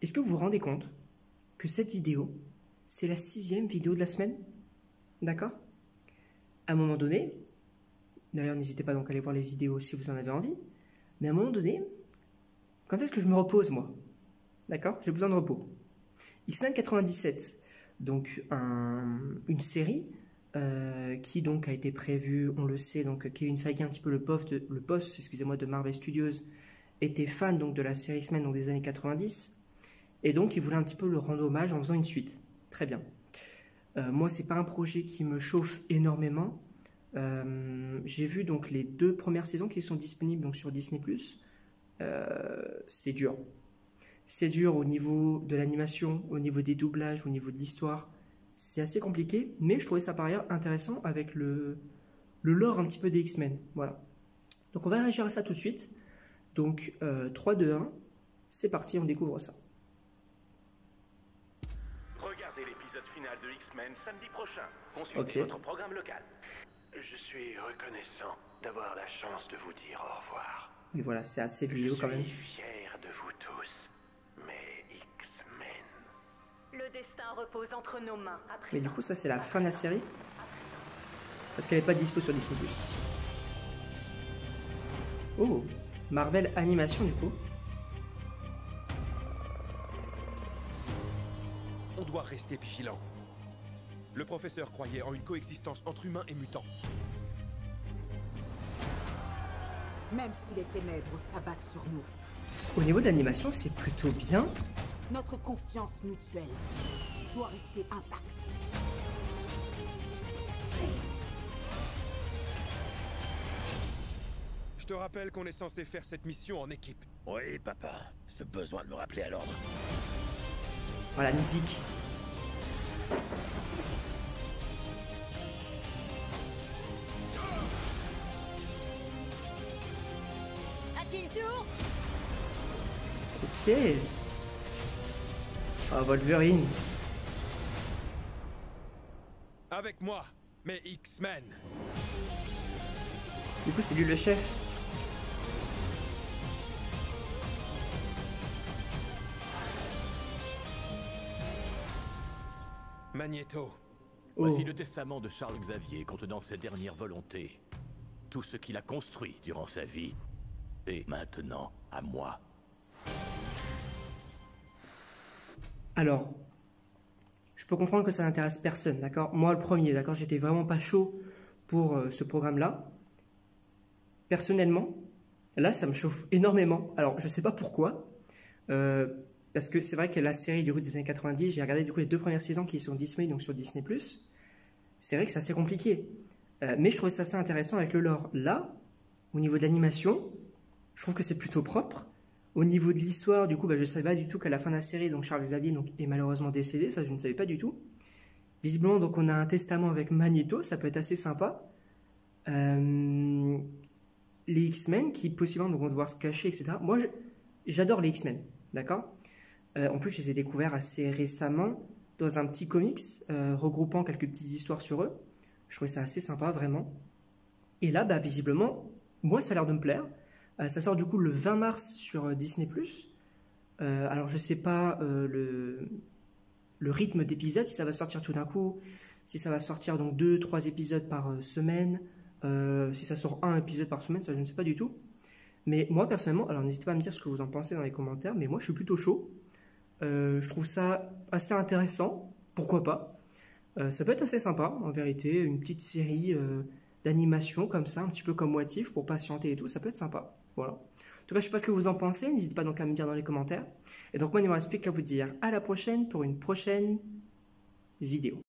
Est-ce que vous vous rendez compte que cette vidéo, c'est la 6e vidéo de la semaine? D'accord? À un moment donné, d'ailleurs n'hésitez pas donc à aller voir les vidéos si vous en avez envie, mais à un moment donné, quand est-ce que je me repose moi? D'accord? J'ai besoin de repos. X-Men 97, donc une série qui donc a été prévue, on le sait, donc Kevin Feige, un petit peu le boss, excusez-moi, de Marvel Studios, était fan donc de la série X-Men des années 90, et donc il voulait un petit peu le rendre hommage en faisant une suite. Très bien. Moi, c'est pas un projet qui me chauffe énormément. J'ai vu donc les 2 premières saisons qui sont disponibles donc sur Disney+. C'est dur. C'est dur au niveau de l'animation, au niveau des doublages, au niveau de l'histoire. C'est assez compliqué, mais je trouvais ça par ailleurs intéressant avec le lore un petit peu des X-Men. Voilà. Donc on va réagir à ça tout de suite. Donc 3, 2, 1, c'est parti, on découvre ça. Regardez l'épisode final de X-Men samedi prochain. Consultez votre programme local. Je suis reconnaissant d'avoir la chance de vous dire au revoir. Mais voilà, c'est assez vieux quand même. Je suis fier de vous tous, mes X-Men. Le destin repose entre nos mains. Mais du coup, ça c'est la fin de la série. Parce qu'elle n'est pas dispo sur Disney+. Oh, Marvel Animation du coup. On doit rester vigilant. Le professeur croyait en une coexistence entre humains et mutants. Même si les ténèbres s'abattent sur nous, Au niveau de l'animation, c'est plutôt bien. notre confiance mutuelle doit rester intacte. Je te rappelle qu'on est censé faire cette mission en équipe. Oui, papa. Ce besoin de me rappeler à l'ordre. Voilà, la musique. A-t-il tour? Ok. Oh, Wolverine. Avec moi, mes X-Men. Du coup, c'est lui le chef. Magneto. Oh. Voici le testament de Charles Xavier contenant ses dernières volontés. Tout ce qu'il a construit durant sa vie est maintenant à moi. Alors, je peux comprendre que ça n'intéresse personne, d'accord? Moi, le premier, d'accord? J'étais vraiment pas chaud pour ce programme-là. Personnellement, là, ça me chauffe énormément. Alors, je sais pas pourquoi. Parce que c'est vrai que la série du coup des années 90, j'ai regardé du coup les 2 premières saisons qui sont disponibles donc sur Disney+. C'est vrai que c'est assez compliqué. Mais je trouvais ça assez intéressant avec le lore. Là, au niveau de l'animation, je trouve que c'est plutôt propre. Au niveau de l'histoire, du coup, je ne savais pas du tout qu'à la fin de la série, donc Charles Xavier donc, est malheureusement décédé. Ça, je ne savais pas du tout. Visiblement, donc on a un testament avec Magneto. Ça peut être assez sympa. Les X-Men qui possiblement donc, vont devoir se cacher, etc. Moi, j'adore les X-Men, d'accord? En plus, je les ai découverts assez récemment dans un petit comics regroupant quelques petites histoires sur eux. Je trouvais ça assez sympa, vraiment. Et là, visiblement, moi, ça a l'air de me plaire. Ça sort du coup le 20 mars sur Disney+. Alors, je sais pas le rythme d'épisodes, si ça va sortir tout d'un coup, si ça va sortir donc 2-3 épisodes par semaine, si ça sort un épisode par semaine, ça je ne sais pas du tout. Mais moi personnellement, alors n'hésitez pas à me dire ce que vous en pensez dans les commentaires, mais moi je suis plutôt chaud. Je trouve ça assez intéressant, pourquoi pas. Ça peut être assez sympa en vérité, une petite série d'animation comme ça, un petit peu comme What If pour patienter et tout, ça peut être sympa. Voilà. En tout cas, je sais pas ce que vous en pensez, n'hésitez pas donc à me dire dans les commentaires. Et donc moi il ne me reste plus qu'à vous dire à la prochaine pour une prochaine vidéo.